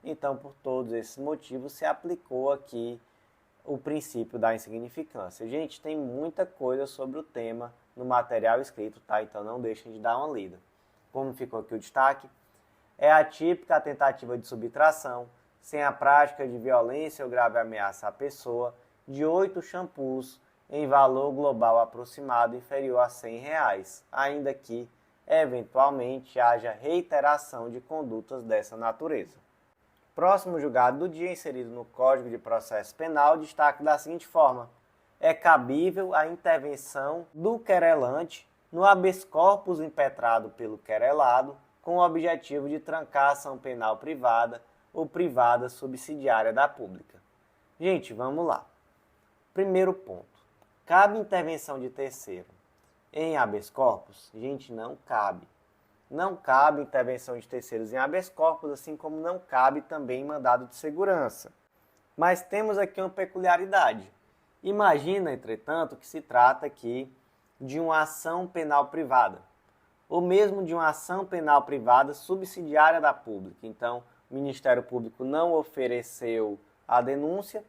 Então, por todos esses motivos, se aplicou aqui o princípio da insignificância. Gente, tem muita coisa sobre o tema no material escrito, tá? Então não deixem de dar uma lida. Como ficou aqui o destaque? É atípica a tentativa de subtração, sem a prática de violência ou grave ameaça à pessoa, de 8 shampoos em valor global aproximado inferior a R$100, ainda que, eventualmente, haja reiteração de condutas dessa natureza. Próximo julgado do dia, inserido no Código de Processo Penal, destaca da seguinte forma: é cabível a intervenção do querelante no habeas corpus impetrado pelo querelado com o objetivo de trancar a ação penal privada ou privada subsidiária da pública. Gente, vamos lá. Primeiro ponto. Cabe intervenção de terceiro em habeas corpus? Gente, não cabe. Não cabe intervenção de terceiros em habeas corpus, assim como não cabe também mandado de segurança. Mas temos aqui uma peculiaridade. Imagina, entretanto, que se trata aqui de uma ação penal privada, ou mesmo de uma ação penal privada subsidiária da pública. Então, o Ministério Público não ofereceu a denúncia,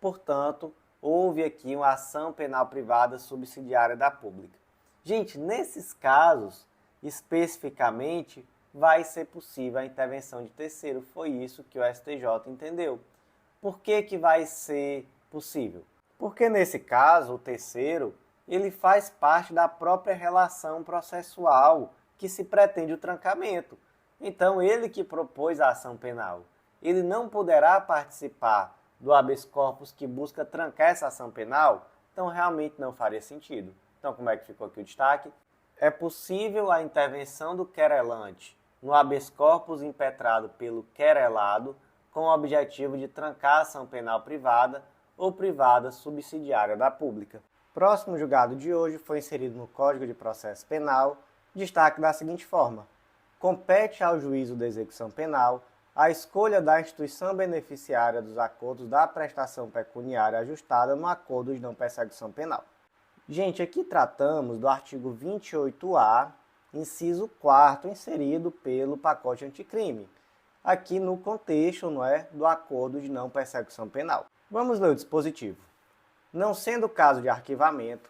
portanto, houve aqui uma ação penal privada subsidiária da pública. Gente, nesses casos, especificamente, vai ser possível a intervenção de terceiro. Foi isso que o STJ entendeu. Por que vai ser possível? Porque nesse caso, o terceiro, ele faz parte da própria relação processual que se pretende o trancamento. Então, ele que propôs a ação penal, ele não poderá participar do habeas corpus que busca trancar essa ação penal, então realmente não faria sentido. Então, como é que ficou aqui o destaque? É possível a intervenção do querelante no habeas corpus impetrado pelo querelado com o objetivo de trancar a ação penal privada ou privada subsidiária da pública. Próximo julgado de hoje foi inserido no Código de Processo Penal, destaque da seguinte forma: compete ao juízo da execução penal a escolha da instituição beneficiária dos acordos da prestação pecuniária ajustada no acordo de não persecução penal. Gente, aqui tratamos do artigo 28A, inciso 4º, inserido pelo pacote anticrime, aqui no contexto, do acordo de não persecução penal. Vamos ler o dispositivo. Não sendo caso de arquivamento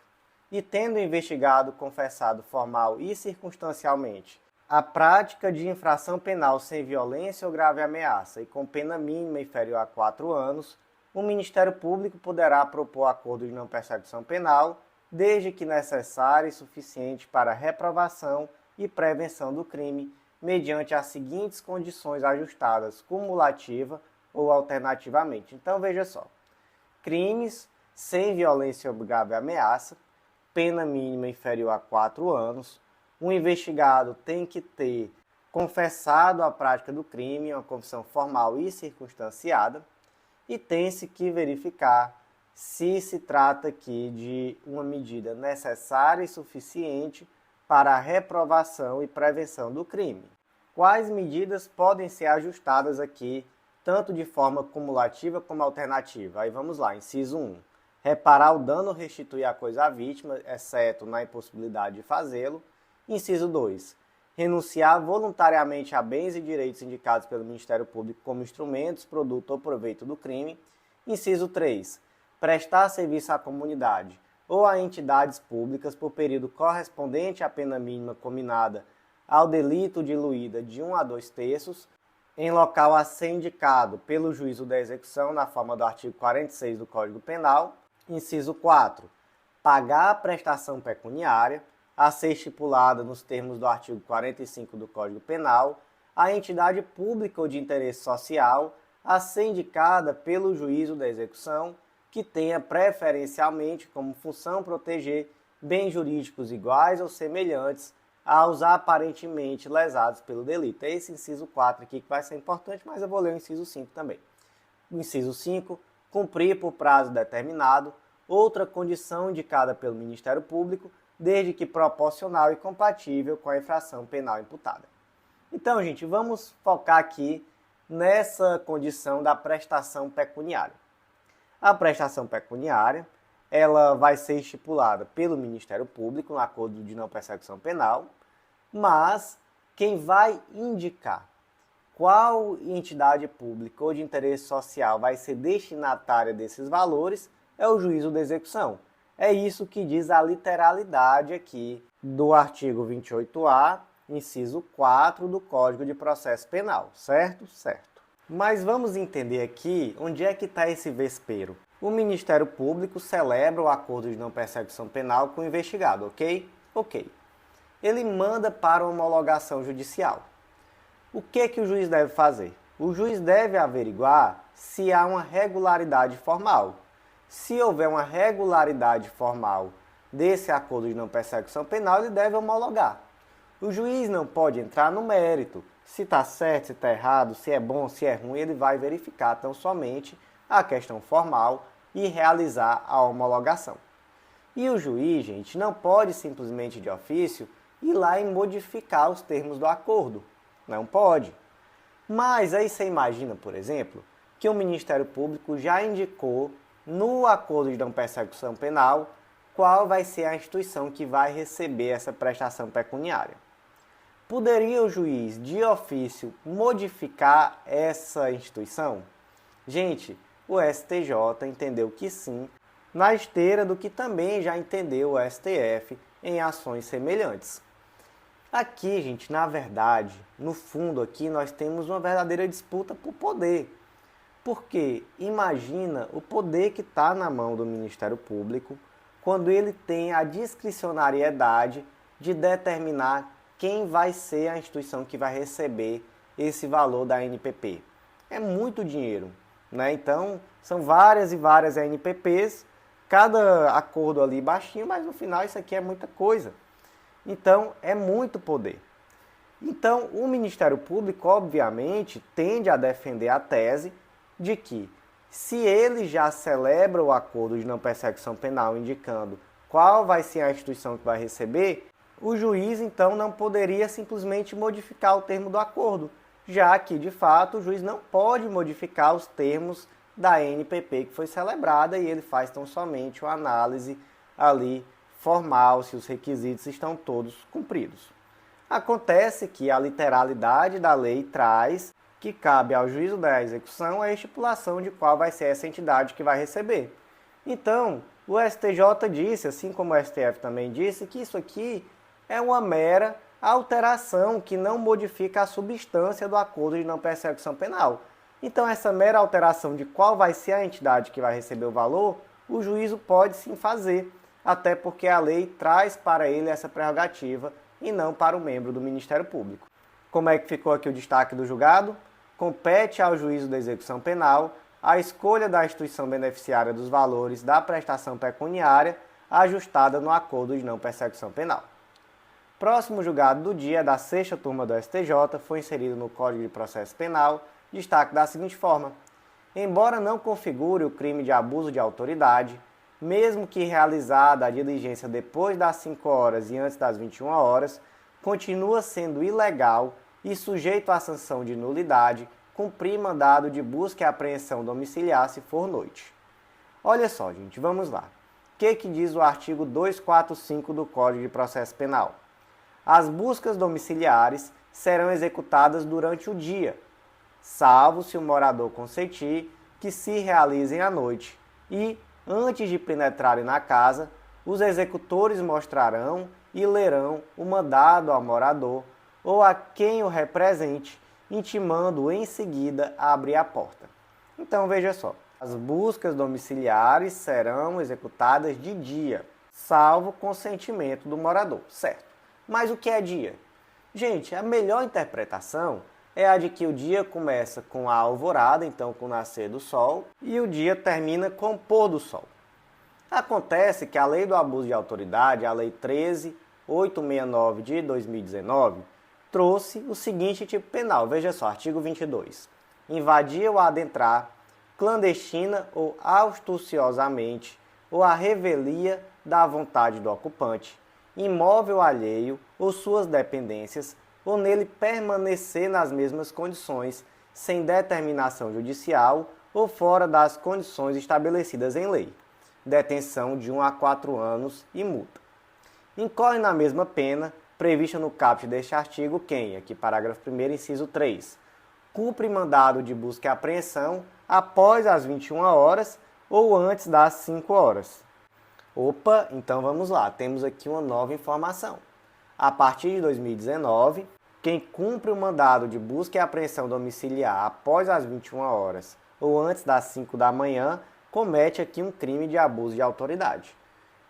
e tendo o investigado confessado formal e circunstancialmente a prática de infração penal sem violência ou grave ameaça e com pena mínima inferior a 4 anos, o Ministério Público poderá propor acordo de não persecução penal, desde que necessário e suficiente para reprovação e prevenção do crime, mediante as seguintes condições ajustadas, cumulativa ou alternativamente. Então, veja só. Crimes sem violência ou grave ameaça, pena mínima inferior a 4 anos, o investigado tem que ter confessado a prática do crime, uma confissão formal e circunstanciada, e tem-se que verificar se trata aqui de uma medida necessária e suficiente para a reprovação e prevenção do crime. Quais medidas podem ser ajustadas aqui, tanto de forma cumulativa como alternativa? Aí vamos lá, inciso 1. Reparar o dano ou restituir a coisa à vítima, exceto na impossibilidade de fazê-lo. Inciso 2. Renunciar voluntariamente a bens e direitos indicados pelo Ministério Público como instrumentos, produto ou proveito do crime. Inciso 3. Prestar serviço à comunidade ou a entidades públicas por período correspondente à pena mínima combinada ao delito diluída de 1 a 2/3, em local a ser indicado pelo juízo da execução na forma do artigo 46 do Código Penal. Inciso 4. Pagar a prestação pecuniária a ser estipulada nos termos do artigo 45 do Código Penal à entidade pública ou de interesse social a ser indicada pelo juízo da execução que tenha preferencialmente como função proteger bens jurídicos iguais ou semelhantes aos aparentemente lesados pelo delito. É esse inciso 4 aqui que vai ser importante, mas eu vou ler o inciso 5 também. O inciso 5, cumprir por prazo determinado outra condição indicada pelo Ministério Público, desde que proporcional e compatível com a infração penal imputada. Então, gente, vamos focar aqui nessa condição da prestação pecuniária. A prestação pecuniária, ela vai ser estipulada pelo Ministério Público no acordo de não persecução penal, mas quem vai indicar qual entidade pública ou de interesse social vai ser destinatária desses valores é o juízo da execução. É isso que diz a literalidade aqui do artigo 28A, inciso 4 do Código de Processo Penal, certo? Certo. Mas vamos entender aqui onde é que está esse vespeiro. O Ministério Público celebra o acordo de não persecução penal com o investigado, ok? Ok. Ele manda para homologação judicial. O que o juiz deve fazer? O juiz deve averiguar se há uma regularidade formal. Se houver uma regularidade formal desse acordo de não persecução penal, ele deve homologar. O juiz não pode entrar no mérito, se está certo, se está errado, se é bom, se é ruim, ele vai verificar tão somente a questão formal e realizar a homologação. E o juiz, gente, não pode simplesmente de ofício ir lá e modificar os termos do acordo. Não pode. Mas aí você imagina, por exemplo, que o Ministério Público já indicou no acordo de não persecução penal qual vai ser a instituição que vai receber essa prestação pecuniária. Poderia o juiz, de ofício, modificar essa instituição? Gente, o STJ entendeu que sim, na esteira do que também já entendeu o STF em ações semelhantes. Aqui, gente, na verdade, no fundo aqui, nós temos uma verdadeira disputa por poder. Porque imagina o poder que está na mão do Ministério Público quando ele tem a discricionariedade de determinar quem vai ser a instituição que vai receber esse valor da NPP. É muito dinheiro, né? Então, são várias e várias NPPs, cada acordo ali baixinho, mas no final isso aqui é muita coisa. Então, é muito poder. Então, o Ministério Público, obviamente, tende a defender a tese de que, se ele já celebra o acordo de não persecução penal indicando qual vai ser a instituição que vai receber, o juiz, então, não poderia simplesmente modificar o termo do acordo, já que, de fato, o juiz não pode modificar os termos da NPP que foi celebrada e ele faz tão somente uma análise ali formal, se os requisitos estão todos cumpridos. Acontece que a literalidade da lei traz que cabe ao juízo da execução a estipulação de qual vai ser essa entidade que vai receber. Então, o STJ disse, assim como o STF também disse, que isso aqui é uma mera alteração que não modifica a substância do acordo de não persecução penal. Então, essa mera alteração de qual vai ser a entidade que vai receber o valor, o juízo pode sim fazer, até porque a lei traz para ele essa prerrogativa e não para o membro do Ministério Público. Como é que ficou aqui o destaque do julgado? Compete ao juízo da execução penal a escolha da instituição beneficiária dos valores da prestação pecuniária ajustada no acordo de não persecução penal. Próximo julgado do dia da sexta turma do STJ foi inserido no Código de Processo Penal, destaque da seguinte forma: embora não configure o crime de abuso de autoridade, mesmo que realizada a diligência depois das 5 horas e antes das 21 horas, continua sendo ilegal e sujeito à sanção de nulidade cumprir mandado de busca e apreensão domiciliar se for noite. Olha só, gente, vamos lá. O que diz o artigo 245 do Código de Processo Penal? As buscas domiciliares serão executadas durante o dia, salvo se o morador consentir que se realizem à noite, e, antes de penetrarem na casa, os executores mostrarão e lerão o mandado ao morador ou a quem o represente, intimando-o em seguida a abrir a porta. Então veja só, as buscas domiciliares serão executadas de dia, salvo consentimento do morador, certo? Mas o que é dia? Gente, a melhor interpretação é a de que o dia começa com a alvorada, então com o nascer do sol, e o dia termina com o pôr do sol. Acontece que a Lei do Abuso de Autoridade, a Lei 13.869 de 2019, trouxe o seguinte tipo penal. Veja só, artigo 22. Invadir ou adentrar, clandestina ou astuciosamente, ou a revelia da vontade do ocupante, imóvel alheio ou suas dependências, ou nele permanecer nas mesmas condições, sem determinação judicial ou fora das condições estabelecidas em lei. Detenção de 1 a 4 anos e multa. Incorre na mesma pena prevista no caput deste artigo quem, aqui parágrafo 1º, inciso 3, cumpre mandado de busca e apreensão após as 21 horas ou antes das 5 horas. Opa, então vamos lá, temos aqui uma nova informação. A partir de 2019, quem cumpre o mandado de busca e apreensão domiciliar após as 21 horas ou antes das 5 da manhã, comete aqui um crime de abuso de autoridade.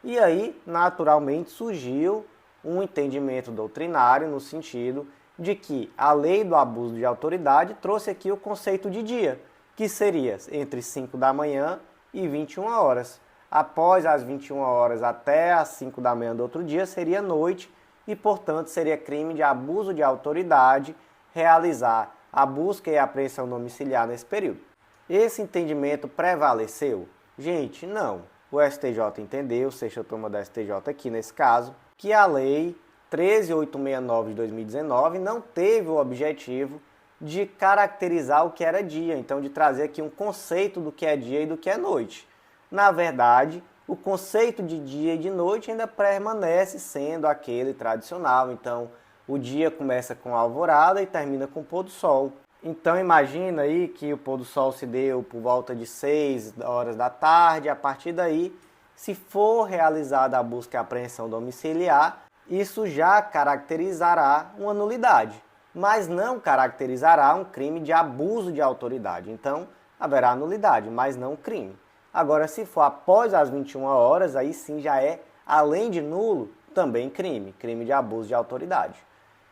E aí, naturalmente, surgiu um entendimento doutrinário no sentido de que a lei do abuso de autoridade trouxe aqui o conceito de dia, que seria entre 5 da manhã e 21 horas. Após as 21 horas até as 5 da manhã do outro dia seria noite e, portanto, seria crime de abuso de autoridade realizar a busca e a apreensão domiciliar nesse período. Esse entendimento prevaleceu? Gente, não. O STJ entendeu, sexta turma da STJ aqui nesse caso, que a lei 13.869 de 2019 não teve o objetivo de caracterizar o que era dia, então de trazer aqui um conceito do que é dia e do que é noite. Na verdade, o conceito de dia e de noite ainda permanece sendo aquele tradicional, então o dia começa com a alvorada e termina com o pôr do sol. Então imagina aí que o pôr do sol se deu por volta de 6 horas da tarde, a partir daí, se for realizada a busca e apreensão domiciliar, isso já caracterizará uma nulidade, mas não caracterizará um crime de abuso de autoridade. Então haverá nulidade, mas não crime. Agora, se for após as 21 horas, aí sim já é, além de nulo, também crime de abuso de autoridade.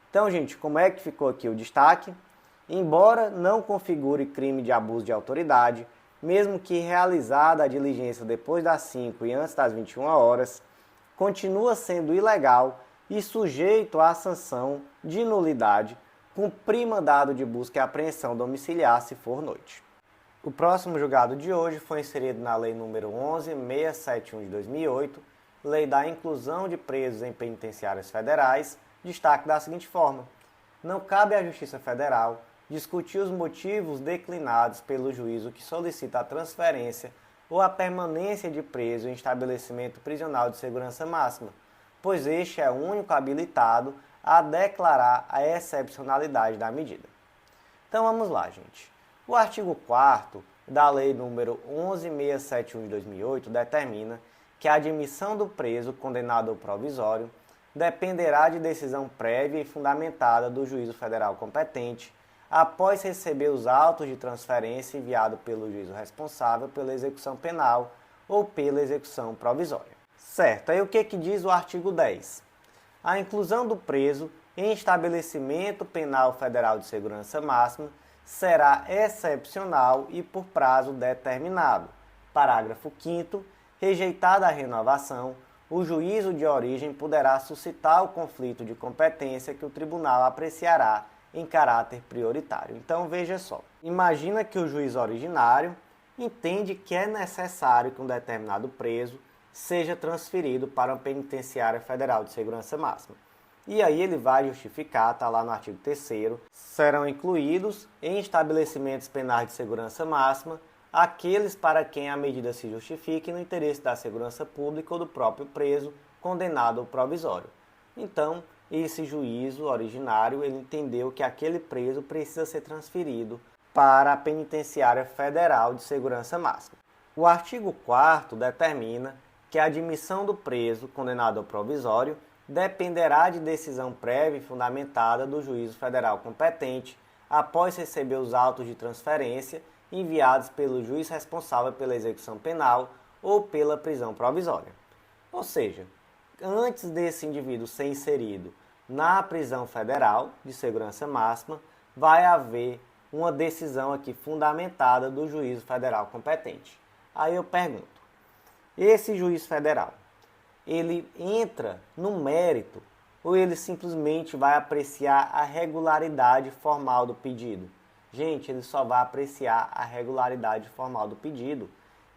Então, gente, como é que ficou aqui o destaque? Embora não configure crime de abuso de autoridade, mesmo que realizada a diligência depois das 5 e antes das 21 horas, continua sendo ilegal e sujeito à sanção de nulidade, cumprir mandado de busca e apreensão domiciliar se for noite. O próximo julgado de hoje foi inserido na Lei nº 11.671 de 2008, Lei da Inclusão de Presos em Penitenciárias Federais, destaque da seguinte forma: não cabe à Justiça Federal discutir os motivos declinados pelo juízo que solicita a transferência ou a permanência de preso em estabelecimento prisional de segurança máxima, pois este é o único habilitado a declarar a excepcionalidade da medida. Então vamos lá, gente. O artigo 4º da Lei nº 11.671 de 2008 determina que a admissão do preso condenado ao provisório dependerá de decisão prévia e fundamentada do juízo federal competente, após receber os autos de transferência enviados pelo juízo responsável pela execução penal ou pela execução provisória. Certo, aí o que diz o artigo 10? A inclusão do preso em estabelecimento penal federal de segurança máxima será excepcional e por prazo determinado. Parágrafo 5º. Rejeitada a renovação, o juízo de origem poderá suscitar o conflito de competência que o tribunal apreciará em caráter prioritário. Então veja só, imagina que o juiz originário entende que é necessário que um determinado preso seja transferido para uma penitenciária federal de segurança máxima. E aí ele vai justificar, está lá no artigo 3º, serão incluídos em estabelecimentos penais de segurança máxima aqueles para quem a medida se justifique no interesse da segurança pública ou do próprio preso condenado ao provisório. Então, esse juízo originário ele entendeu que aquele preso precisa ser transferido para a penitenciária federal de segurança máxima. O artigo 4º determina que a admissão do preso condenado ao provisório dependerá de decisão prévia e fundamentada do juízo federal competente após receber os autos de transferência enviados pelo juiz responsável pela execução penal ou pela prisão provisória. Ou seja, antes desse indivíduo ser inserido na prisão federal de segurança máxima, vai haver uma decisão aqui fundamentada do juízo federal competente. Aí eu pergunto, esse juiz federal, ele entra no mérito ou ele simplesmente vai apreciar a regularidade formal do pedido? Gente, ele só vai apreciar a regularidade formal do pedido.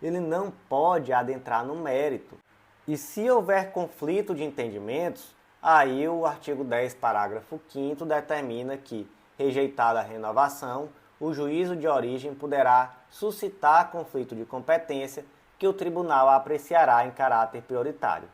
Ele não pode adentrar no mérito. E se houver conflito de entendimentos, aí o artigo 10, parágrafo 5º determina que, rejeitada a renovação, o juízo de origem poderá suscitar conflito de competência que o tribunal apreciará em caráter prioritário.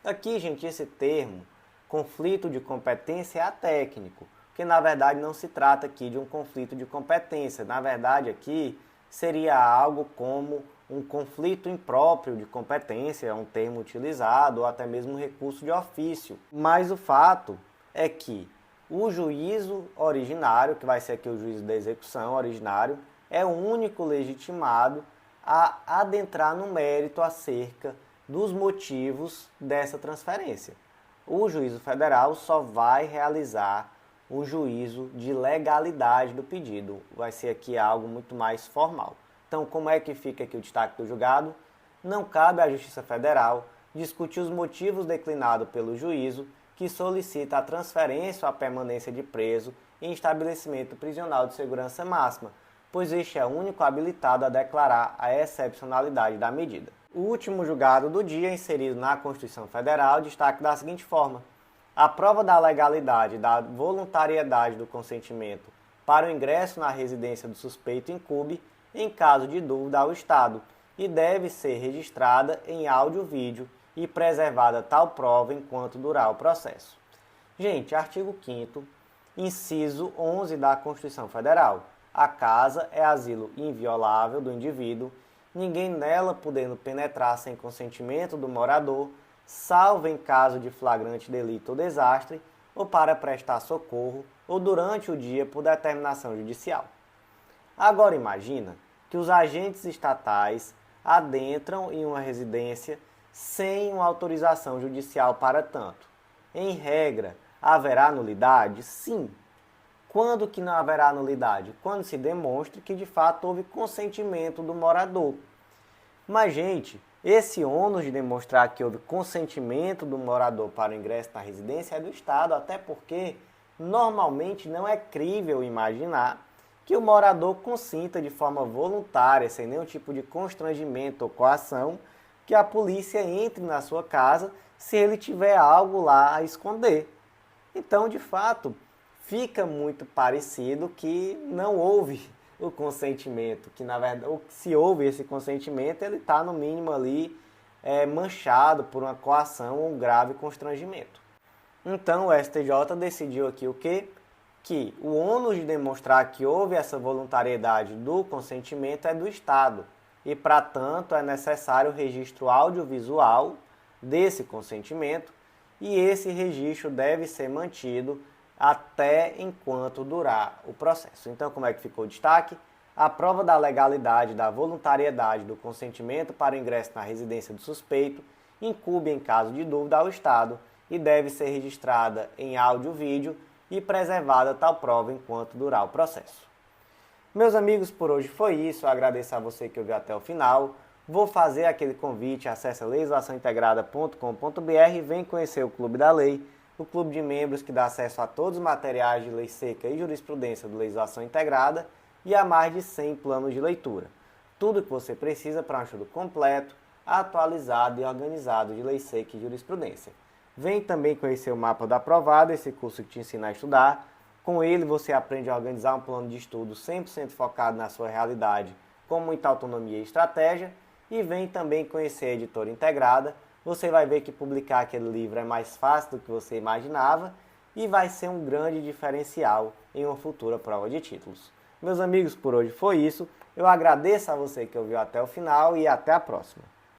Aqui, gente, esse termo, conflito de competência, é atécnico, porque na verdade não se trata aqui de um conflito de competência. Na verdade, aqui seria algo como um conflito impróprio de competência, é um termo utilizado, ou até mesmo um recurso de ofício. Mas o fato é que o juízo originário, que vai ser aqui o juízo da execução originário, é o único legitimado a adentrar no mérito acerca dos motivos dessa transferência. O juízo federal só vai realizar o juízo de legalidade do pedido. Vai ser aqui algo muito mais formal. Então, como é que fica aqui o destaque do julgado? Não cabe à Justiça Federal discutir os motivos declinados pelo juízo que solicita a transferência ou a permanência de preso em estabelecimento prisional de segurança máxima, pois este é o único habilitado a declarar a excepcionalidade da medida. O último julgado do dia, inserido na Constituição Federal, destaca da seguinte forma: a prova da legalidade e da voluntariedade do consentimento para o ingresso na residência do suspeito incumbe, em caso de dúvida, ao Estado, e deve ser registrada em áudio-vídeo e preservada tal prova enquanto durar o processo. Gente, artigo 5º, inciso 11 da Constituição Federal. A casa é asilo inviolável do indivíduo, ninguém nela podendo penetrar sem consentimento do morador, salvo em caso de flagrante delito ou desastre, ou para prestar socorro, ou durante o dia por determinação judicial. Agora imagina que os agentes estatais adentram em uma residência sem uma autorização judicial para tanto. Em regra, haverá nulidade? Sim. Quando que não haverá nulidade? Quando se demonstre que de fato houve consentimento do morador. Mas, gente, esse ônus de demonstrar que houve consentimento do morador para o ingresso na residência é do Estado, até porque normalmente não é crível imaginar que o morador consinta de forma voluntária, sem nenhum tipo de constrangimento ou coação, que a polícia entre na sua casa se ele tiver algo lá a esconder. Então, de fato, fica muito parecido que não houve o consentimento, que na verdade, ou se houve esse consentimento, ele está no mínimo ali manchado por uma coação ou um grave constrangimento. Então, o STJ decidiu aqui o quê? Que o ônus de demonstrar que houve essa voluntariedade do consentimento é do Estado e, para tanto, é necessário o registro audiovisual desse consentimento e esse registro deve ser mantido até enquanto durar o processo. Então, como é que ficou o destaque? A prova da legalidade da voluntariedade do consentimento para o ingresso na residência do suspeito incumbe, em caso de dúvida, ao Estado e deve ser registrada em áudio-vídeo e preservada tal prova enquanto durar o processo. Meus amigos, por hoje foi isso. Eu agradeço a você que ouviu até o final. Vou fazer aquele convite, acesse legislaçãointegrada.com.br e vem conhecer o Clube da Lei, o clube de membros que dá acesso a todos os materiais de lei seca e jurisprudência do Legislação Integrada e a mais de 100 planos de leitura. Tudo que você precisa para um estudo completo, atualizado e organizado de lei seca e jurisprudência. Vem também conhecer o Mapa da Aprovada, esse curso que te ensina a estudar. Com ele você aprende a organizar um plano de estudo 100% focado na sua realidade, com muita autonomia e estratégia. E vem também conhecer a Editora Integrada. Você vai ver que publicar aquele livro é mais fácil do que você imaginava e vai ser um grande diferencial em uma futura prova de títulos. Meus amigos, por hoje foi isso. Eu agradeço a você que ouviu até o final e até a próxima.